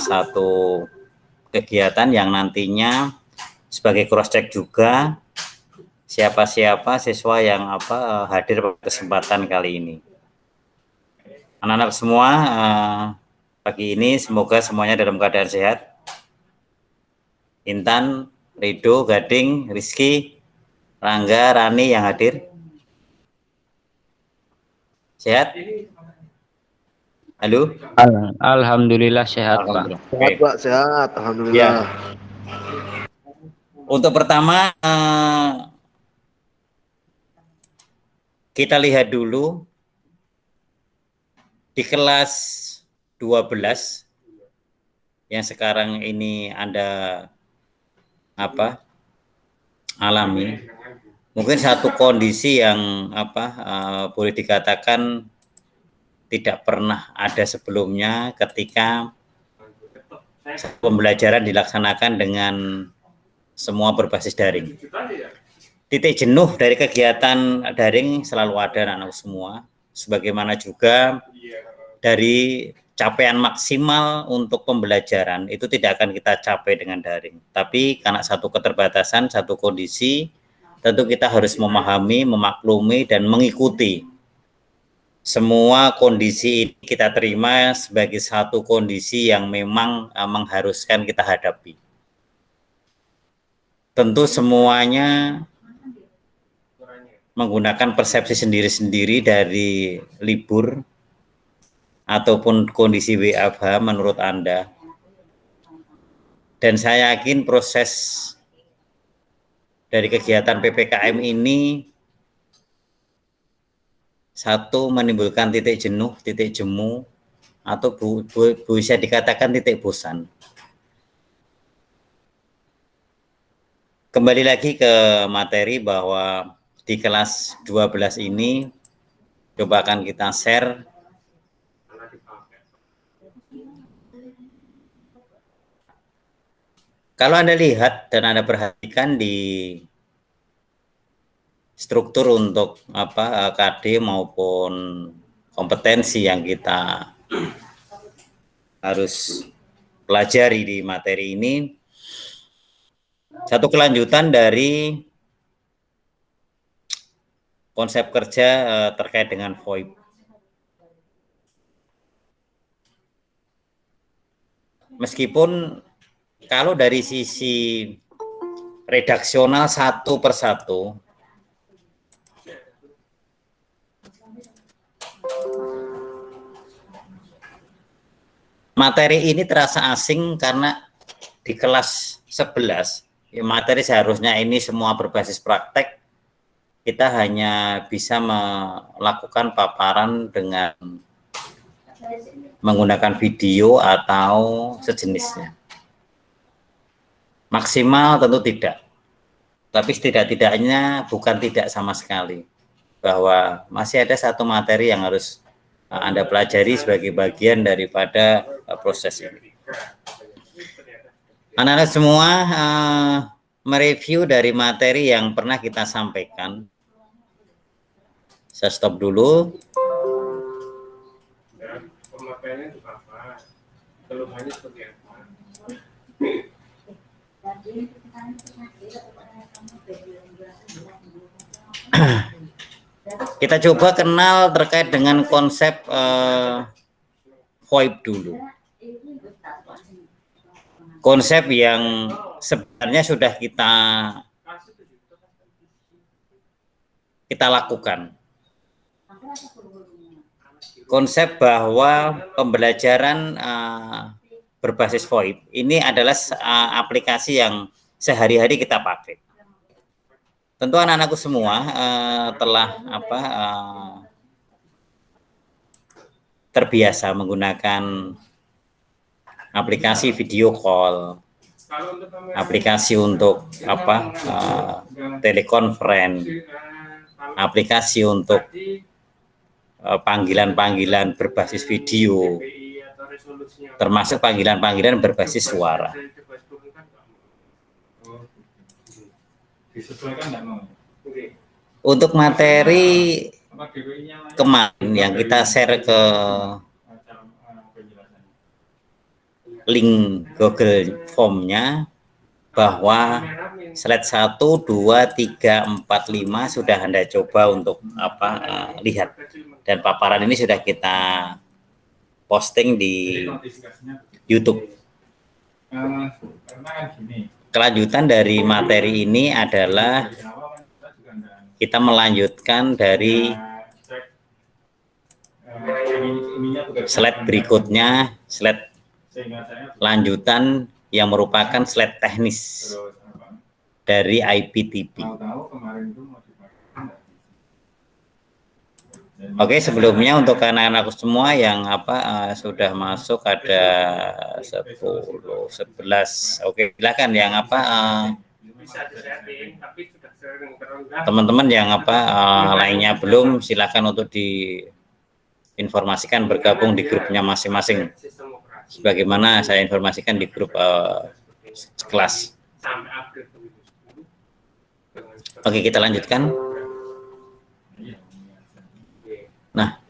satu kegiatan yang nantinya sebagai cross check juga siapa-siapa siswa yang hadir pada kesempatan kali ini. Anak-anak semua pagi ini semoga semuanya dalam keadaan sehat. Intan, Rido, Gading, Rizky, Rangga, Rani yang hadir. Sehat? Halo? Alhamdulillah sehat, Pak. Sehat, Pak. Sehat. Alhamdulillah. Ya. Untuk pertama, kita lihat dulu di kelas 12 yang sekarang ini Anda alami. Mungkin satu kondisi yang boleh dikatakan tidak pernah ada sebelumnya ketika pembelajaran dilaksanakan dengan semua berbasis daring. Titik jenuh dari kegiatan daring selalu ada anak-anak semua, sebagaimana juga dari capaian maksimal untuk pembelajaran itu tidak akan kita capai dengan daring. Tapi karena satu keterbatasan, satu kondisi, tentu kita harus memahami, memaklumi, dan mengikuti. Semua kondisi kita terima sebagai satu kondisi yang memang mengharuskan kita hadapi. Tentu semuanya menggunakan persepsi sendiri-sendiri dari libur ataupun kondisi WFH menurut Anda. Dan saya yakin proses dari kegiatan PPKM ini satu menimbulkan titik jenuh, titik jemu, atau bisa dikatakan titik bosan. Kembali lagi ke materi bahwa di kelas 12 ini coba akan kita share kalau Anda lihat dan Anda perhatikan di struktur untuk KD maupun kompetensi yang kita harus pelajari di materi ini, satu kelanjutan dari konsep kerja terkait dengan VoIP. Meskipun kalau dari sisi redaksional satu persatu, materi ini terasa asing karena di kelas 11, materi seharusnya ini semua berbasis praktek, kita hanya bisa melakukan paparan dengan menggunakan video atau sejenisnya. Maksimal tentu tidak, tapi setidak-tidaknya bukan tidak sama sekali, bahwa masih ada satu materi yang harus Anda pelajari sebagai bagian daripada proses ini. Anak-anak semua mereview dari materi yang pernah kita sampaikan. Saya stop dulu. Pemakaiannya untuk apa? Keluhannya seperti apa? Kita coba kenal terkait dengan konsep VoIP dulu. Konsep yang sebenarnya sudah kita lakukan. Konsep bahwa pembelajaran berbasis VoIP ini adalah aplikasi yang sehari-hari kita pakai. Tentu anak-anakku semua telah terbiasa menggunakan aplikasi video call, aplikasi untuk telekonferensi, aplikasi untuk panggilan-panggilan berbasis video, termasuk panggilan-panggilan berbasis suara. Untuk materi kemarin yang kita share ke link Google Form-nya bahwa slide 1, 2, 3, 4, 5 sudah Anda coba untuk lihat, dan paparan ini sudah kita posting di YouTube. Kelanjutan dari materi ini adalah kita melanjutkan dari slide berikutnya, slide lanjutan yang merupakan slide teknis dari IPTP. Oke, sebelumnya untuk anak-anakku semua yang sudah masuk ada 10, 11. Oke, silakan yang teman-teman yang lainnya belum, silakan untuk diinformasikan bergabung di grupnya masing-masing. Sebagaimana saya informasikan di grup kelas. Oke, kita lanjutkan. Nah,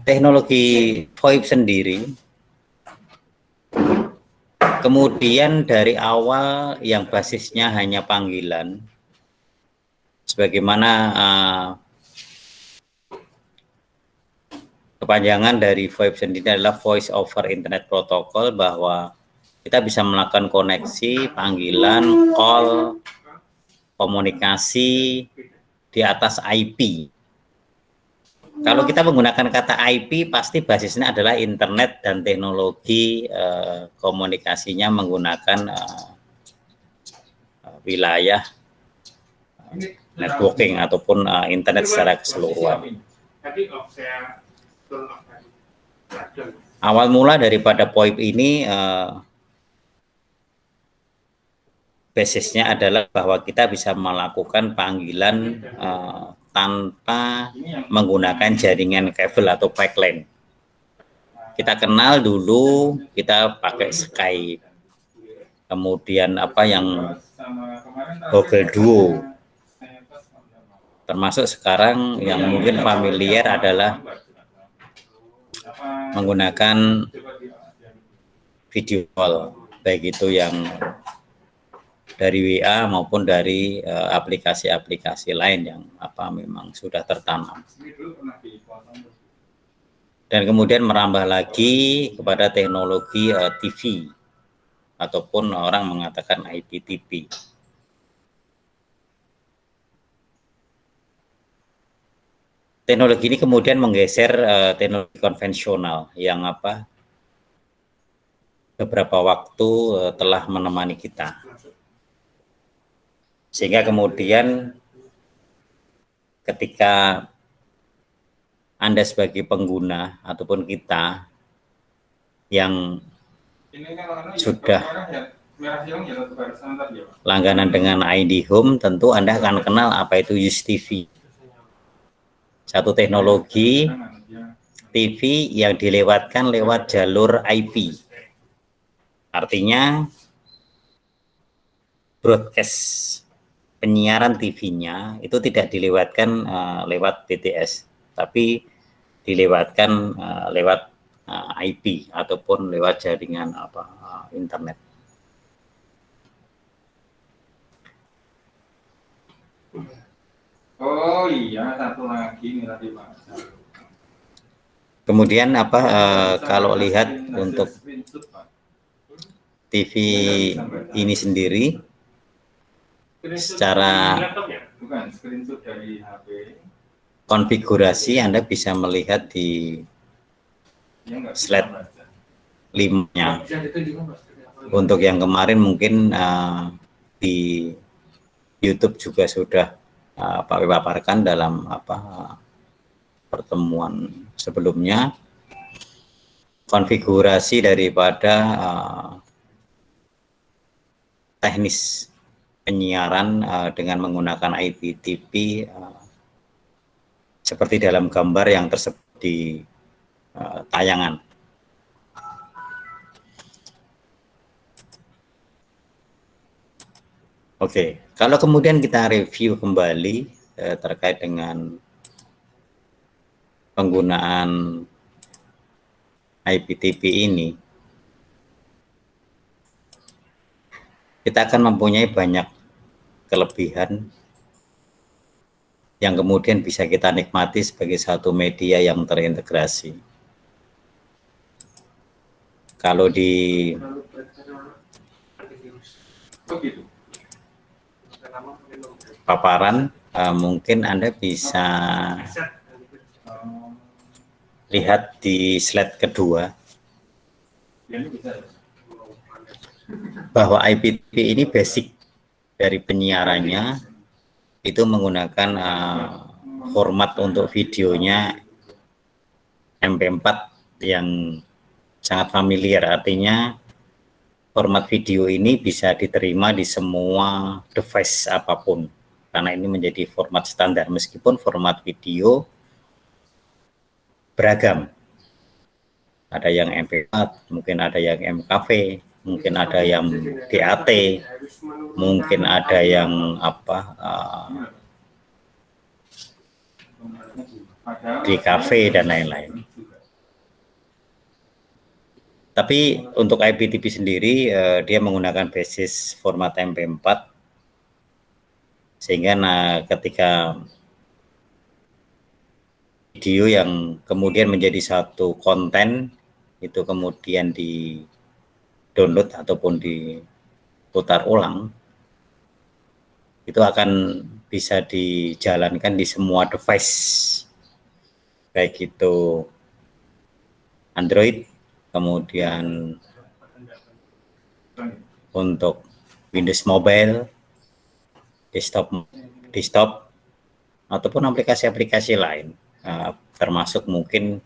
teknologi VoIP sendiri, kemudian dari awal yang basisnya hanya panggilan, sebagaimana kepanjangan dari VoIP sendiri adalah Voice over Internet Protocol, bahwa kita bisa melakukan koneksi, panggilan, call, komunikasi di atas IP. Kalau kita menggunakan kata IP, pasti basisnya adalah internet dan teknologi komunikasinya menggunakan wilayah networking ataupun internet secara keseluruhan. Awal mula daripada VoIP ini basisnya adalah bahwa kita bisa melakukan panggilan tanpa menggunakan jaringan kabel atau pipeline. Kita kenal dulu, kita pakai Skype, kemudian yang Google Duo, termasuk sekarang yang mungkin familiar adalah menggunakan video call, baik itu yang dari WA maupun dari aplikasi-aplikasi lain yang memang sudah tertanam. Dan kemudian merambah lagi kepada teknologi TV ataupun orang mengatakan IPTV. Teknologi ini kemudian menggeser teknologi konvensional yang beberapa waktu telah menemani kita. Sehingga kemudian ketika Anda sebagai pengguna ataupun kita yang sudah langganan dengan ID Home, tentu Anda akan kenal apa itu USTV. Satu teknologi TV yang dilewatkan lewat jalur IP. Artinya broadcast penyiaran TV-nya itu tidak dilewatkan lewat BTS, tapi dilewatkan lewat IP ataupun lewat jaringan internet. Oh iya, satu lagi nih tadi Pak. Kemudian kalau lihat untuk TV ini sendiri, secara konfigurasi Anda bisa melihat di slide 5-nya. Untuk yang kemarin mungkin di YouTube juga sudah paparkan dalam pertemuan sebelumnya, konfigurasi daripada teknis penyiaran dengan menggunakan IPTV seperti dalam gambar yang tersebut di tayangan. Oke, kalau kemudian kita review kembali terkait dengan penggunaan IPTV ini, kita akan mempunyai banyak kelebihan yang kemudian bisa kita nikmati sebagai satu media yang terintegrasi. Kalau di paparan, mungkin Anda bisa lihat di slide kedua bahwa IPTV ini basic dari penyiarannya itu menggunakan format untuk videonya MP4 yang sangat familiar, artinya format video ini bisa diterima di semua device apapun karena ini menjadi format standar, meskipun format video beragam, ada yang MP4, mungkin ada yang MKV, mungkin ada yang DAT, mungkin ada yang DKV dan lain-lain. Tapi untuk IPTV sendiri dia menggunakan basis format MP4, sehingga ketika video yang kemudian menjadi satu konten itu kemudian di download ataupun diputar ulang, itu akan bisa dijalankan di semua device, baik itu Android, kemudian untuk Windows Mobile, desktop ataupun aplikasi-aplikasi lain, termasuk mungkin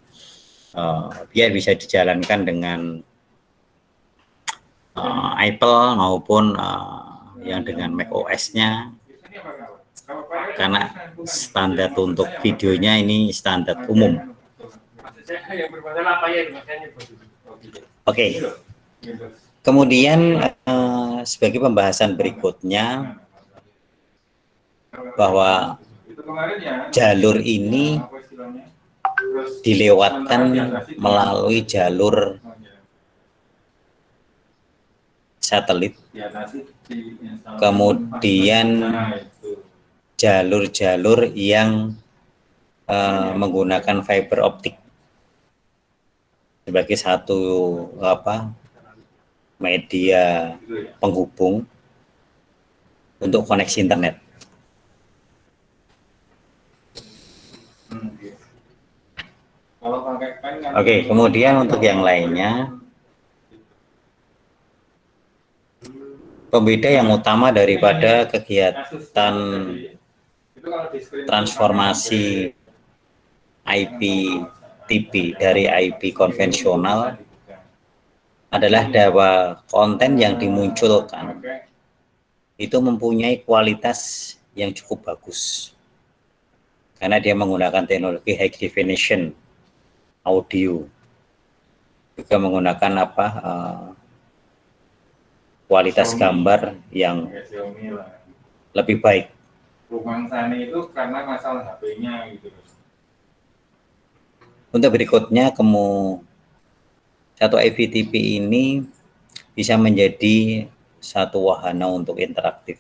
biar bisa dijalankan dengan Apple maupun yang dengan macOS-nya, karena standar untuk videonya ini standar umum. Oke. Kemudian sebagai pembahasan berikutnya, bahwa jalur ini dilewatkan melalui jalur satelit, kemudian jalur-jalur yang menggunakan fiber optik sebagai satu media penghubung untuk koneksi internet. Oke, kemudian untuk yang lainnya, pembeda yang utama daripada kegiatan transformasi IPTV dari IP konvensional adalah bahwa konten yang dimunculkan itu mempunyai kualitas yang cukup bagus karena dia menggunakan teknologi high definition audio, juga menggunakan kualitas gambar yang lebih baik. Itu karena masalah HP-nya gitu. Untuk berikutnya, satu IPTV ini bisa menjadi satu wahana untuk interaktif,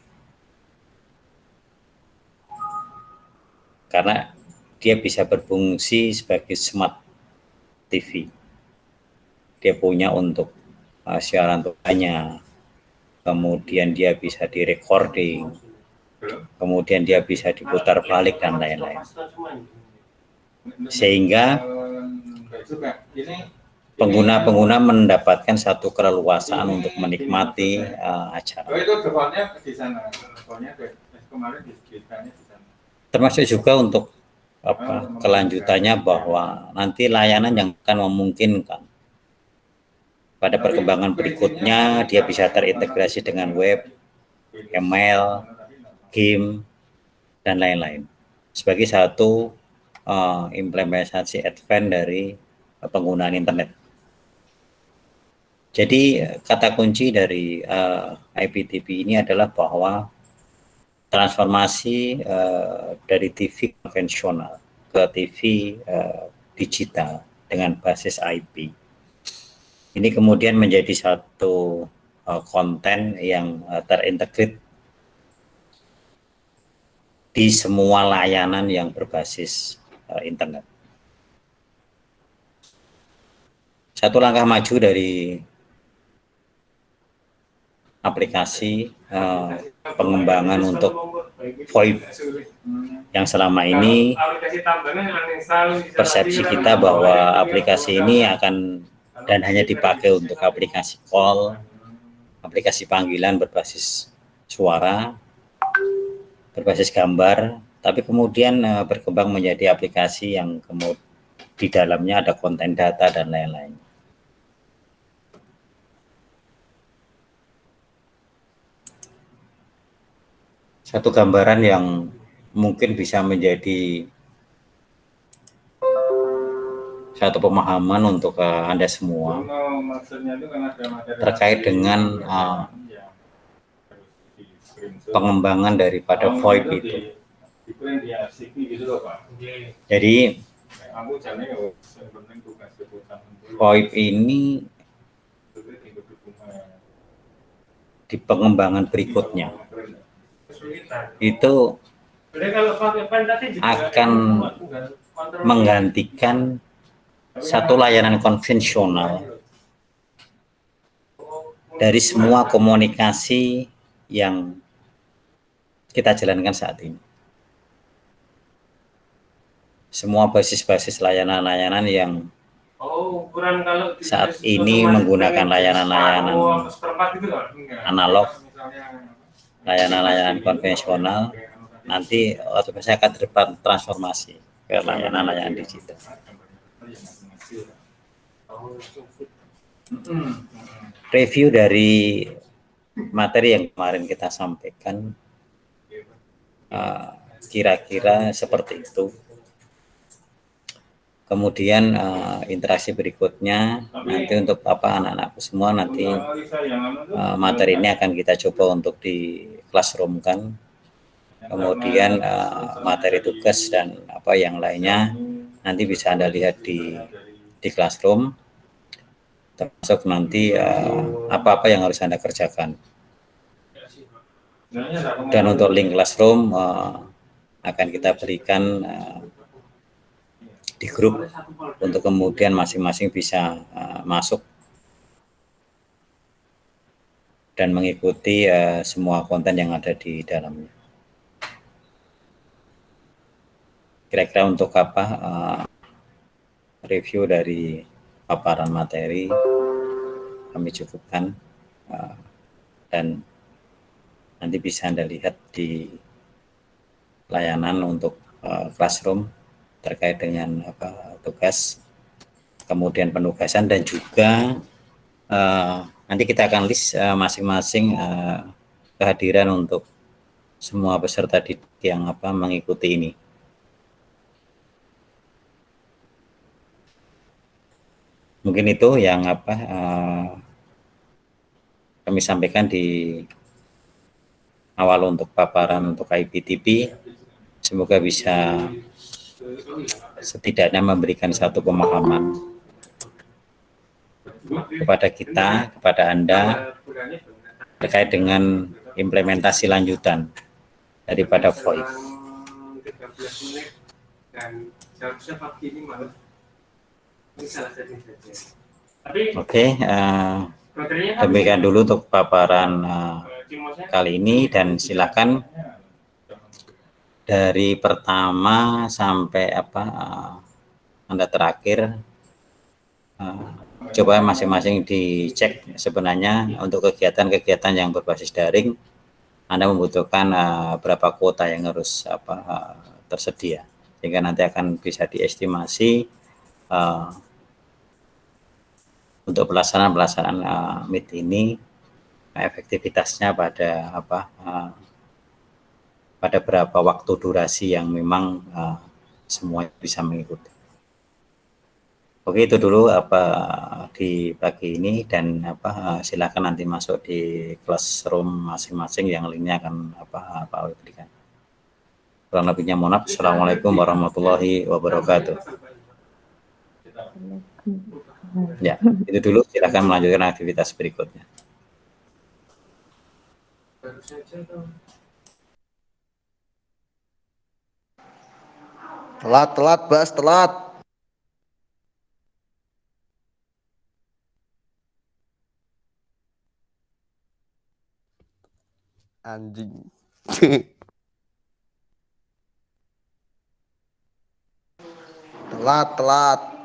karena dia bisa berfungsi sebagai smart TV. Dia punya untuk siaran tanya, kemudian dia bisa di recording, kemudian dia bisa diputar balik dan lain-lain, sehingga pengguna-pengguna mendapatkan satu keleluasaan untuk menikmati acara. Termasuk juga untuk kelanjutannya, bahwa nanti layanan yang akan memungkinkan pada perkembangan berikutnya dia bisa terintegrasi dengan web, email, game, dan lain-lain sebagai satu implementasi advance dari penggunaan internet. Jadi kata kunci dari IPTV ini adalah bahwa transformasi dari TV konvensional ke TV digital dengan basis IP ini kemudian menjadi satu konten yang terintegrate di semua layanan yang berbasis internet. Satu langkah maju dari aplikasi pengembangan untuk VoIP yang selama ini persepsi kita bahwa aplikasi ini akan dan hanya dipakai untuk aplikasi call, aplikasi panggilan berbasis suara, berbasis gambar, tapi kemudian berkembang menjadi aplikasi yang kemudian di dalamnya ada konten data dan lain-lain. Satu gambaran yang mungkin bisa menjadi satu pemahaman untuk Anda semua terkait dengan pengembangan daripada VoIP itu. Jadi VoIP ini di pengembangan berikutnya itu akan menggantikan satu layanan konvensional dari semua komunikasi yang kita jalankan saat ini. Semua basis-basis layanan-layanan yang saat ini menggunakan layanan-layanan analog, layanan-layanan konvensional, nanti otomatis akan transformasi ke layanan-layanan digital. Review dari materi yang kemarin kita sampaikan kira-kira seperti itu. Kemudian interaksi berikutnya nanti untuk anak-anakku semua nanti materi ini akan kita coba untuk di classroom-kan. Kemudian materi tugas dan yang lainnya nanti bisa Anda lihat di classroom, termasuk nanti apa-apa yang harus Anda kerjakan. Dan untuk link classroom akan kita berikan di grup untuk kemudian masing-masing bisa masuk dan mengikuti semua konten yang ada di dalamnya. Kira-kira untuk review dari paparan materi kami cukupkan dan nanti bisa Anda lihat di layanan untuk classroom terkait dengan tugas, kemudian penugasan, dan juga nanti kita akan list masing-masing kehadiran untuk semua peserta didik yang mengikuti ini. Mungkin itu yang kami sampaikan di awal untuk paparan untuk IPTP. Semoga bisa setidaknya memberikan satu pemahaman kepada kita, kepada Anda terkait dengan implementasi lanjutan daripada VoIP. Oke, demikian dulu untuk paparan kali ini, dan silakan dari pertama sampai Anda terakhir coba masing-masing dicek sebenarnya untuk kegiatan-kegiatan yang berbasis daring Anda membutuhkan berapa kuota yang harus tersedia, sehingga nanti akan bisa diestimasi untuk pelaksanaan Meet ini efektivitasnya pada pada berapa waktu durasi yang memang semua bisa mengikuti. Oke, itu dulu di pagi ini, dan silakan nanti masuk di classroom masing-masing yang linknya akan Pak Awi berikan. Kurang lebihnya mohon maaf. Assalamualaikum warahmatullahi wabarakatuh. Ya, itu dulu, silakan melanjutkan aktivitas berikutnya. Telat, Bas, telat. Anjing. Telat.